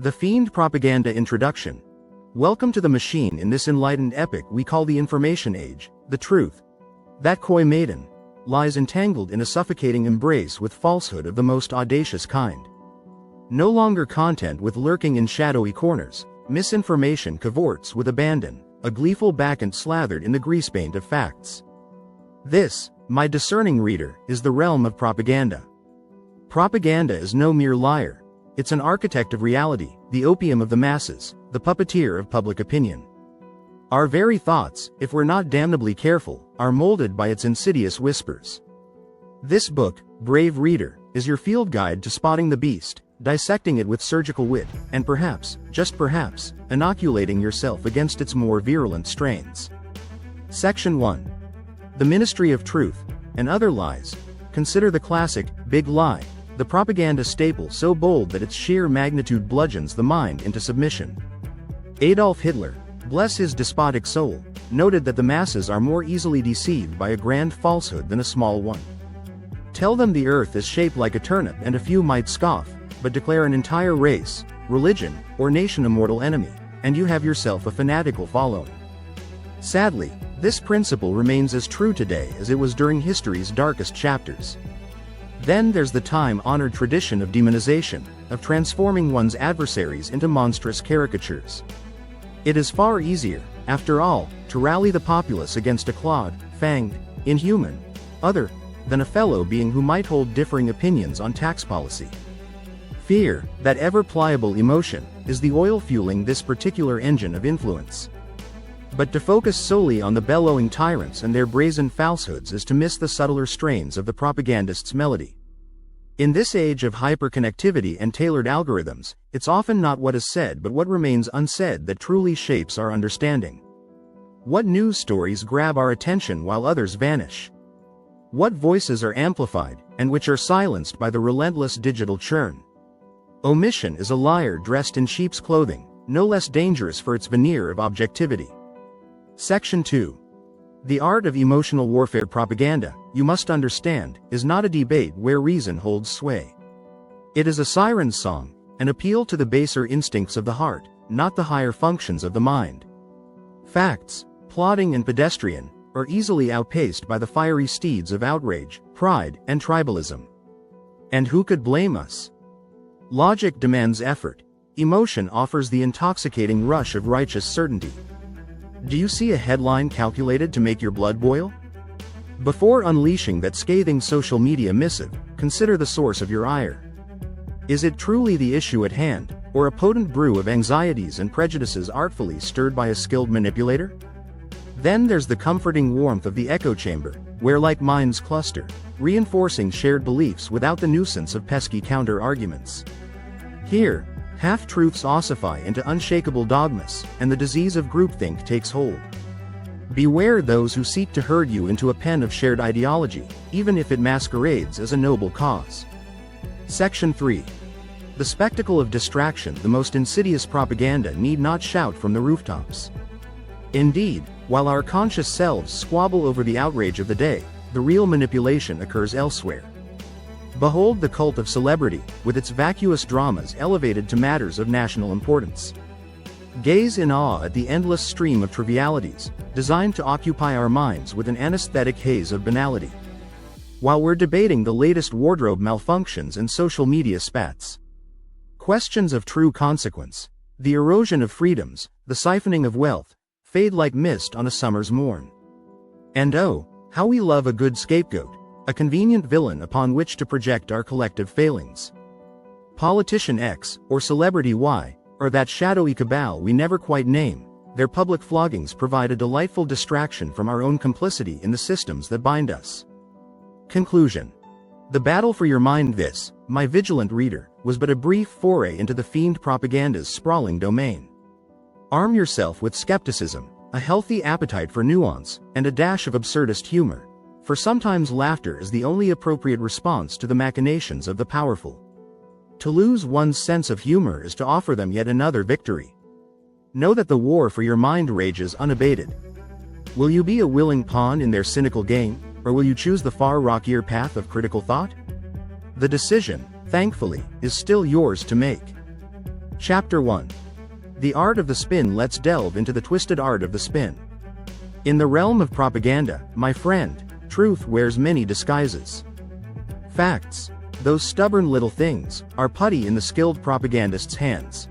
The Fiend Propaganda Introduction. Welcome to the machine in this enlightened epic we call the information age. The truth, that coy maiden, lies entangled in a suffocating embrace with falsehood of the most audacious kind. No longer content with lurking in shadowy corners, misinformation cavorts with abandon, a gleeful bacchant slathered in the greasepaint of facts. This, my discerning reader, is the realm of propaganda. Propaganda is no mere liar. It's an architect of reality, the opium of the masses, the puppeteer of public opinion. Our very thoughts, if we're not damnably careful, are molded by its insidious whispers. This book, brave reader, is your field guide to spotting the beast, dissecting it with surgical wit, and perhaps, just perhaps, inoculating yourself against its more virulent strains. Section 1. The Ministry of Truth, and Other Lies. Consider the classic, big lie, the propaganda staple so bold that its sheer magnitude bludgeons the mind into submission. Adolf Hitler, bless his despotic soul, noted that the masses are more easily deceived by a grand falsehood than a small one. Tell them the earth is shaped like a turnip and a few might scoff, but declare an entire race, religion, or nation a mortal enemy, and you have yourself a fanatical following. Sadly, this principle remains as true today as it was during history's darkest chapters. Then there's the time-honored tradition of demonization, of transforming one's adversaries into monstrous caricatures. It is far easier, after all, to rally the populace against a clawed, fanged, inhuman, other, than a fellow being who might hold differing opinions on tax policy. Fear, that ever-pliable emotion, is the oil fueling this particular engine of influence. But to focus solely on the bellowing tyrants and their brazen falsehoods is to miss the subtler strains of the propagandist's melody. In this age of hyperconnectivity and tailored algorithms, it's often not what is said but what remains unsaid that truly shapes our understanding. What news stories grab our attention while others vanish? What voices are amplified, and which are silenced by the relentless digital churn? Omission is a liar dressed in sheep's clothing, no less dangerous for its veneer of objectivity. Section 2. The art of emotional warfare. Propaganda, you must understand, is not a debate where reason holds sway. It is a siren's song, an appeal to the baser instincts of the heart, not the higher functions of the mind. Facts, plodding and pedestrian, are easily outpaced by the fiery steeds of outrage, pride, and tribalism. And who could blame us? Logic demands effort. Emotion offers the intoxicating rush of righteous certainty. Do you see a headline calculated to make your blood boil? Before unleashing that scathing social media missive, consider the source of your ire. Is it truly the issue at hand, or a potent brew of anxieties and prejudices artfully stirred by a skilled manipulator? Then there's the comforting warmth of the echo chamber, where like minds cluster, reinforcing shared beliefs without the nuisance of pesky counter-arguments. Here, half-truths ossify into unshakable dogmas, and the disease of groupthink takes hold. Beware those who seek to herd you into a pen of shared ideology, even if it masquerades as a noble cause. Section 3. The spectacle of distraction. The most insidious propaganda need not shout from the rooftops. Indeed, while our conscious selves squabble over the outrage of the day, the real manipulation occurs elsewhere. Behold the cult of celebrity, with its vacuous dramas elevated to matters of national importance. Gaze in awe at the endless stream of trivialities, designed to occupy our minds with an anesthetic haze of banality. While we're debating the latest wardrobe malfunctions and social media spats. Questions of true consequence, the erosion of freedoms, the siphoning of wealth, fade like mist on a summer's morn. And oh, how we love a good scapegoat, a convenient villain upon which to project our collective failings. Politician X, or celebrity Y, or that shadowy cabal we never quite name, their public floggings provide a delightful distraction from our own complicity in the systems that bind us. Conclusion. The battle for your mind, this, my vigilant reader, was but a brief foray into the fiend propaganda's sprawling domain. Arm yourself with skepticism, a healthy appetite for nuance, and a dash of absurdist humor. For sometimes laughter is the only appropriate response to the machinations of the powerful. To lose one's sense of humor is to offer them yet another victory. Know that the war for your mind rages unabated. Will you be a willing pawn in their cynical game, or will you choose the far rockier path of critical thought? The decision, thankfully, is still yours to make. Chapter 1. The Art of the Spin. Let's delve into the twisted art of the spin. In the realm of propaganda, my friend, truth wears many disguises. Facts, those stubborn little things, are putty in the skilled propagandist's hands.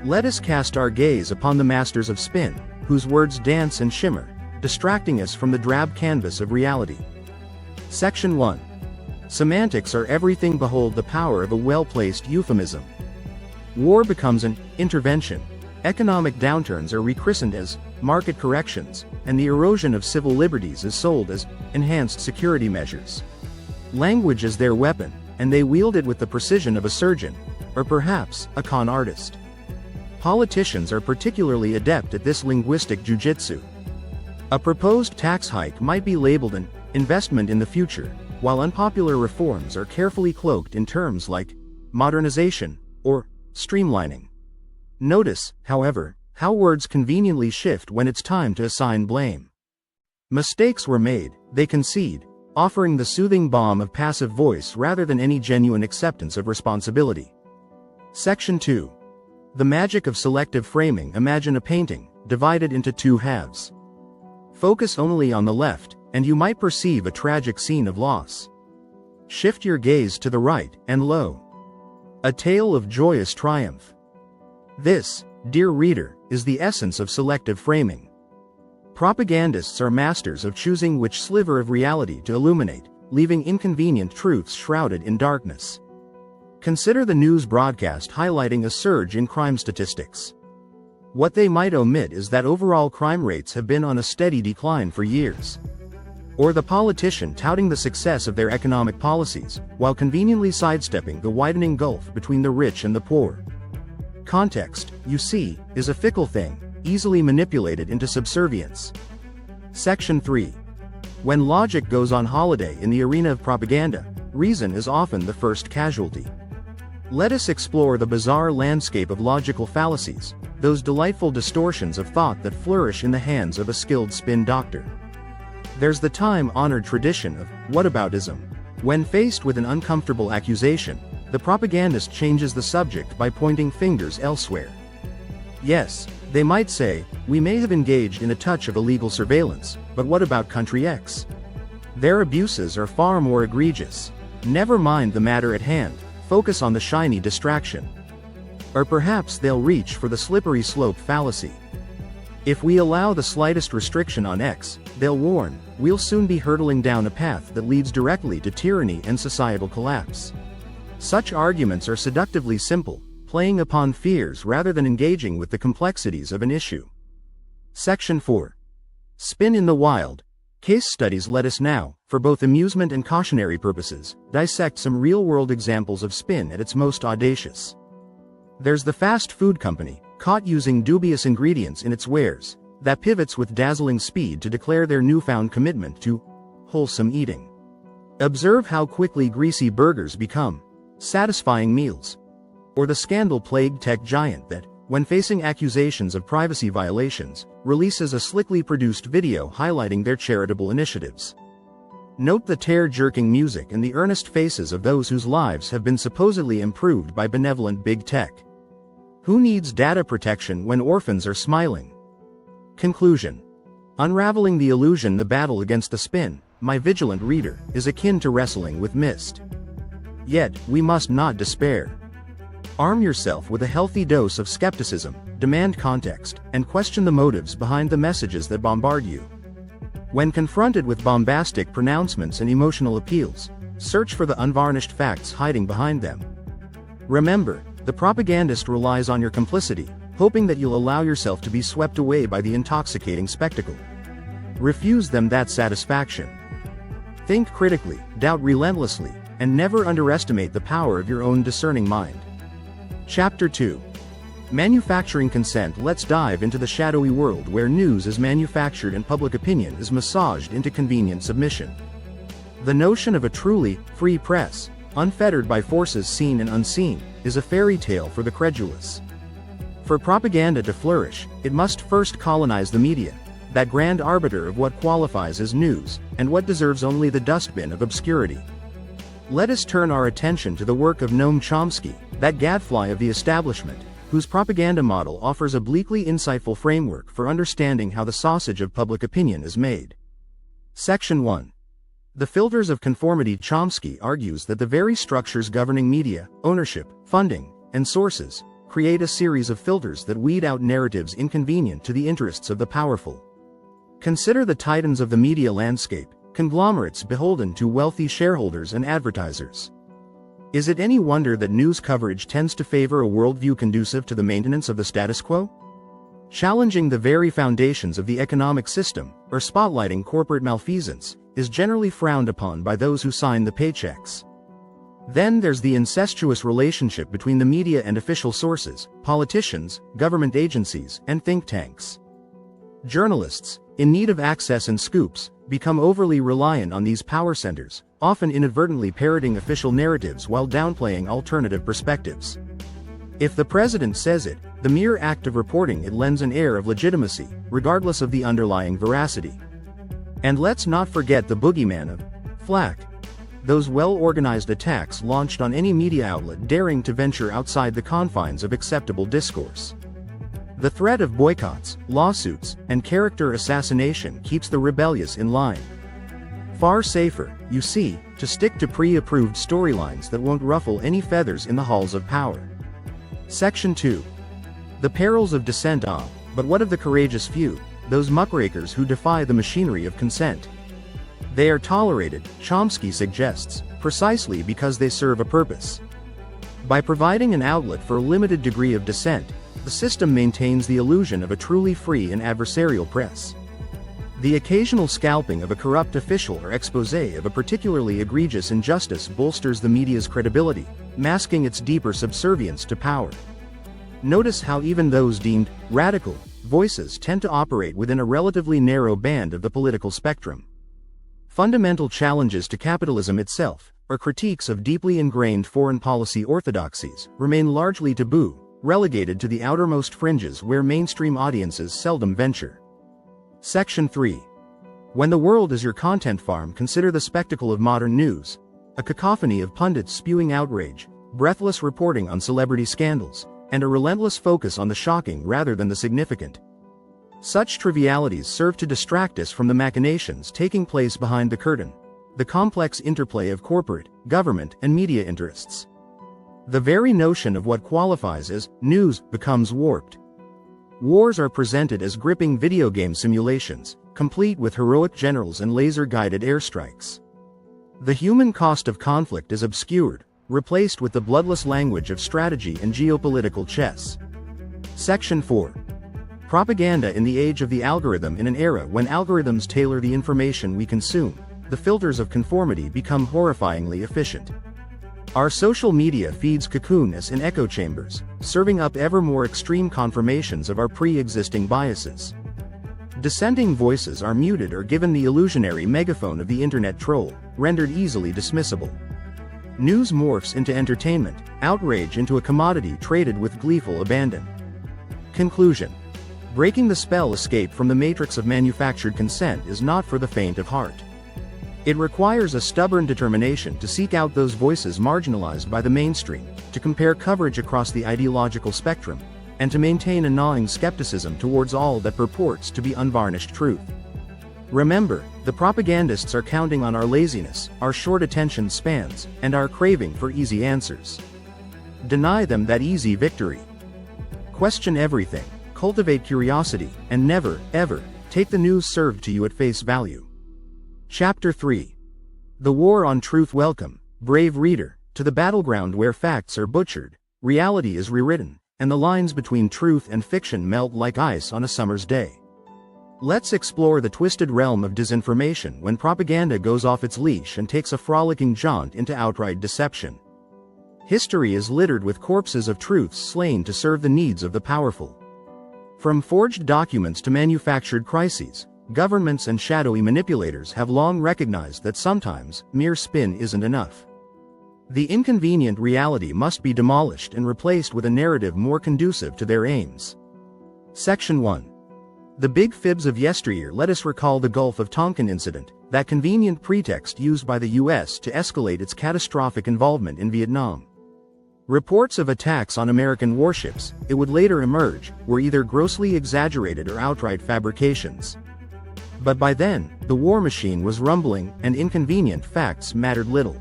Let us cast our gaze upon the masters of spin, whose words dance and shimmer, distracting us from the drab canvas of reality. Section 1. Semantics are everything. Behold the power of a well-placed euphemism. War becomes an intervention. Economic downturns are rechristened as market corrections, and the erosion of civil liberties is sold as enhanced security measures. Language is their weapon, and they wield it with the precision of a surgeon, or perhaps a con artist. Politicians are particularly adept at this linguistic jujitsu. A proposed tax hike might be labeled an investment in the future, while unpopular reforms are carefully cloaked in terms like modernization or streamlining. Notice, however, how words conveniently shift when it's time to assign blame. Mistakes were made, they concede, offering the soothing balm of passive voice rather than any genuine acceptance of responsibility. Section 2. The magic of selective framing. Imagine a painting, divided into two halves. Focus only on the left, and you might perceive a tragic scene of loss. Shift your gaze to the right, and lo! A tale of joyous triumph. This, dear reader, is the essence of selective framing. Propagandists are masters of choosing which sliver of reality to illuminate, leaving inconvenient truths shrouded in darkness. Consider the news broadcast highlighting a surge in crime statistics. What they might omit is that overall crime rates have been on a steady decline for years. Or the politician touting the success of their economic policies, while conveniently sidestepping the widening gulf between the rich and the poor. Context, you see, is a fickle thing, easily manipulated into subservience. Section 3. When logic goes on holiday in the arena of propaganda, reason is often the first casualty. Let us explore the bizarre landscape of logical fallacies, those delightful distortions of thought that flourish in the hands of a skilled spin doctor. There's the time-honored tradition of whataboutism. When faced with an uncomfortable accusation, the propagandist changes the subject by pointing fingers elsewhere. Yes, they might say, we may have engaged in a touch of illegal surveillance, but what about country X? Their abuses are far more egregious. Never mind the matter at hand, focus on the shiny distraction. Or perhaps they'll reach for the slippery slope fallacy. If we allow the slightest restriction on X, they'll warn, we'll soon be hurtling down a path that leads directly to tyranny and societal collapse. Such arguments are seductively simple, playing upon fears rather than engaging with the complexities of an issue. Section 4. Spin in the wild. Case studies. Let us now, for both amusement and cautionary purposes, dissect some real-world examples of spin at its most audacious. There's the fast food company, caught using dubious ingredients in its wares, that pivots with dazzling speed to declare their newfound commitment to wholesome eating. Observe how quickly greasy burgers become satisfying meals. Or the scandal-plagued tech giant that, when facing accusations of privacy violations, releases a slickly produced video highlighting their charitable initiatives. Note the tear-jerking music and the earnest faces of those whose lives have been supposedly improved by benevolent big tech. Who needs data protection when orphans are smiling? Conclusion. Unraveling the illusion. The battle against the spin, my vigilant reader, is akin to wrestling with mist. Yet, we must not despair. Arm yourself with a healthy dose of skepticism, demand context, and question the motives behind the messages that bombard you. When confronted with bombastic pronouncements and emotional appeals, search for the unvarnished facts hiding behind them. Remember, the propagandist relies on your complicity, hoping that you'll allow yourself to be swept away by the intoxicating spectacle. Refuse them that satisfaction. Think critically, doubt relentlessly, and never underestimate the power of your own discerning mind. Chapter 2. Manufacturing consent. Let's dive into the shadowy world where news is manufactured and public opinion is massaged into convenient submission. The notion of a truly free press, unfettered by forces seen and unseen, is a fairy tale for the credulous. For propaganda to flourish, it must first colonize the media, that grand arbiter of what qualifies as news, and what deserves only the dustbin of obscurity. Let us turn our attention to the work of Noam Chomsky, that gadfly of the establishment, whose propaganda model offers a bleakly insightful framework for understanding how the sausage of public opinion is made. Section 1. The Filters of Conformity. Chomsky argues that the very structures governing media, ownership, funding, and sources create a series of filters that weed out narratives inconvenient to the interests of the powerful. Consider the titans of the media landscape, conglomerates beholden to wealthy shareholders and advertisers. Is it any wonder that news coverage tends to favor a worldview conducive to the maintenance of the status quo? Challenging the very foundations of the economic system, or spotlighting corporate malfeasance, is generally frowned upon by those who sign the paychecks. Then there's the incestuous relationship between the media and official sources, politicians, government agencies, and think tanks. Journalists, in need of access and scoops, become overly reliant on these power centers, often inadvertently parroting official narratives while downplaying alternative perspectives. If the president says it, the mere act of reporting it lends an air of legitimacy, regardless of the underlying veracity. And let's not forget the boogeyman of flack. Those well-organized attacks launched on any media outlet daring to venture outside the confines of acceptable discourse. The threat of boycotts, lawsuits, and character assassination keeps the rebellious in line. Far safer, you see, to stick to pre-approved storylines that won't ruffle any feathers in the halls of power. Section 2. The perils of dissent. But what of the courageous few, those muckrakers who defy the machinery of consent? They are tolerated, Chomsky suggests, precisely because they serve a purpose. By providing an outlet for a limited degree of dissent, the system maintains the illusion of a truly free and adversarial press. The occasional scalping of a corrupt official or exposé of a particularly egregious injustice bolsters the media's credibility, masking its deeper subservience to power. Notice how even those deemed radical voices tend to operate within a relatively narrow band of the political spectrum. Fundamental challenges to capitalism itself, or critiques of deeply ingrained foreign policy orthodoxies, remain largely taboo, relegated to the outermost fringes where mainstream audiences seldom venture. Section 3. When the world is your content farm, consider the spectacle of modern news, a cacophony of pundits spewing outrage, breathless reporting on celebrity scandals, and a relentless focus on the shocking rather than the significant. Such trivialities serve to distract us from the machinations taking place behind the curtain, the complex interplay of corporate, government, and media interests. The very notion of what qualifies as news becomes warped. Wars are presented as gripping video game simulations, complete with heroic generals and laser-guided airstrikes. The human cost of conflict is obscured, replaced with the bloodless language of strategy and geopolitical chess. Section 4. Propaganda in the age of the algorithm. In an era when algorithms tailor the information we consume, the filters of conformity become horrifyingly efficient. Our social media feeds cocoon us in echo chambers, serving up ever more extreme confirmations of our pre-existing biases. Dissenting voices are muted or given the illusionary megaphone of the internet troll, rendered easily dismissible. News morphs into entertainment, outrage into a commodity traded with gleeful abandon. Conclusion. Breaking the spell escape from the matrix of manufactured consent is not for the faint of heart. It requires a stubborn determination to seek out those voices marginalized by the mainstream, to compare coverage across the ideological spectrum, and to maintain a gnawing skepticism towards all that purports to be unvarnished truth. Remember, the propagandists are counting on our laziness, our short attention spans, and our craving for easy answers. Deny them that easy victory. Question everything, cultivate curiosity, and never, ever, take the news served to you at face value. Chapter 3. The War on Truth. Welcome, brave reader, to the battleground where facts are butchered, reality is rewritten, and the lines between truth and fiction melt like ice on a summer's day. Let's explore the twisted realm of disinformation when propaganda goes off its leash and takes a frolicking jaunt into outright deception. History is littered with corpses of truths slain to serve the needs of the powerful. From forged documents to manufactured crises, governments and shadowy manipulators have long recognized that sometimes mere spin isn't enough. The inconvenient reality must be demolished and replaced with a narrative more conducive to their aims. Section 1. The big fibs of yesteryear. Let us recall the Gulf of Tonkin incident, that convenient pretext used by the US to escalate its catastrophic involvement in Vietnam. Reports of attacks on American warships, it would later emerge, were either grossly exaggerated or outright fabrications. But by then, the war machine was rumbling, and inconvenient facts mattered little.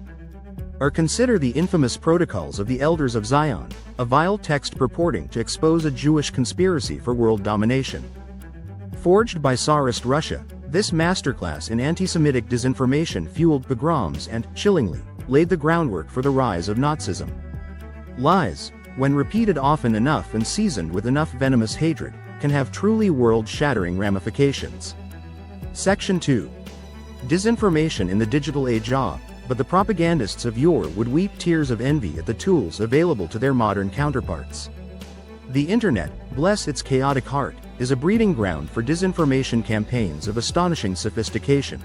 Or consider the infamous Protocols of the Elders of Zion, a vile text purporting to expose a Jewish conspiracy for world domination. Forged by Tsarist Russia, this masterclass in anti-Semitic disinformation fueled pogroms and, chillingly, laid the groundwork for the rise of Nazism. Lies, when repeated often enough and seasoned with enough venomous hatred, can have truly world-shattering ramifications. Section 2. Disinformation in the digital age. But the propagandists of yore would weep tears of envy at the tools available to their modern counterparts. The internet, bless its chaotic heart, is a breeding ground for disinformation campaigns of astonishing sophistication.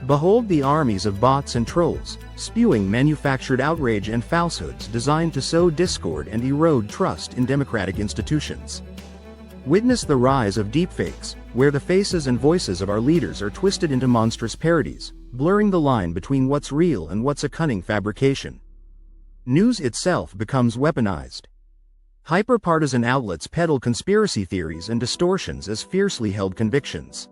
Behold the armies of bots and trolls, spewing manufactured outrage and falsehoods designed to sow discord and erode trust in democratic institutions. Witness the rise of deepfakes, where the faces and voices of our leaders are twisted into monstrous parodies, blurring the line between what's real and what's a cunning fabrication. News itself becomes weaponized. Hyper-partisan outlets peddle conspiracy theories and distortions as fiercely held convictions.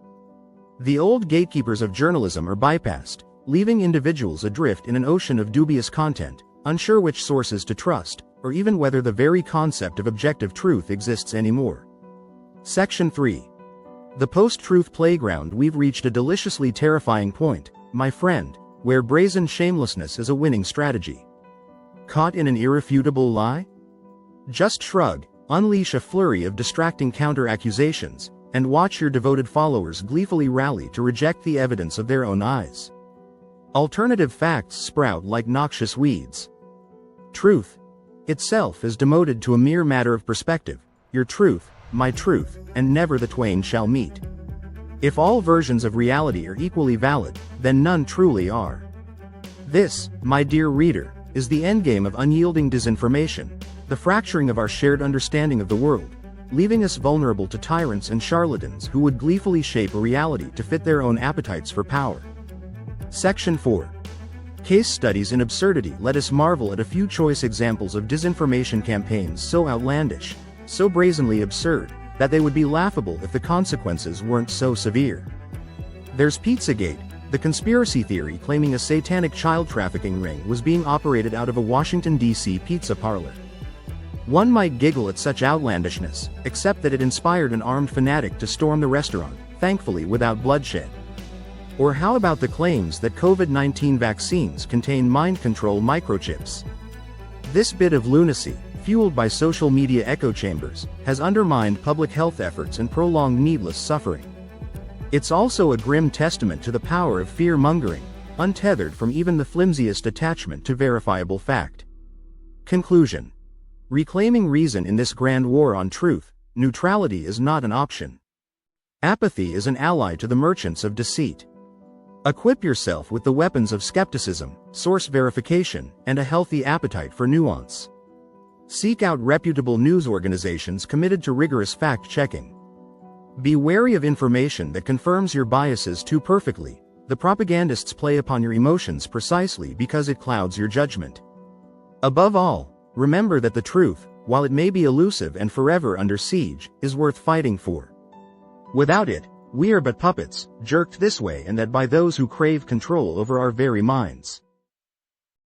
The old gatekeepers of journalism are bypassed, leaving individuals adrift in an ocean of dubious content, unsure which sources to trust, or even whether the very concept of objective truth exists anymore. Section 3. The post-truth playground. We've reached a deliciously terrifying point, my friend, where brazen shamelessness is a winning strategy. Caught in an irrefutable lie? Just shrug, unleash a flurry of distracting counter-accusations, and watch your devoted followers gleefully rally to reject the evidence of their own eyes. Alternative facts sprout like noxious weeds. Truth itself is demoted to a mere matter of perspective, your truth, my truth, and never the twain shall meet. If all versions of reality are equally valid, then none truly are. This, my dear reader, is the endgame of unyielding disinformation, the fracturing of our shared understanding of the world, leaving us vulnerable to tyrants and charlatans who would gleefully shape a reality to fit their own appetites for power. Section 4. Case studies in absurdity. Let us marvel at a few choice examples of disinformation campaigns so outlandish, so brazenly absurd, that they would be laughable if the consequences weren't so severe. There's Pizzagate, the conspiracy theory claiming a satanic child trafficking ring was being operated out of a Washington, D.C. pizza parlor. One might giggle at such outlandishness, except that it inspired an armed fanatic to storm the restaurant, thankfully without bloodshed. Or how about the claims that COVID-19 vaccines contain mind control microchips? This bit of lunacy, fueled by social media echo chambers, has undermined public health efforts and prolonged needless suffering. It's also a grim testament to the power of fear-mongering, untethered from even the flimsiest attachment to verifiable fact. Conclusion. Reclaiming reason in this grand war on truth, neutrality is not an option. Apathy is an ally to the merchants of deceit. Equip yourself with the weapons of skepticism, source verification, and a healthy appetite for nuance. Seek out reputable news organizations committed to rigorous fact-checking. Be wary of information that confirms your biases too perfectly. The propagandists play upon your emotions precisely because it clouds your judgment. Above all, remember that the truth, while it may be elusive and forever under siege, is worth fighting for. Without it, we are but puppets, jerked this way and that by those who crave control over our very minds.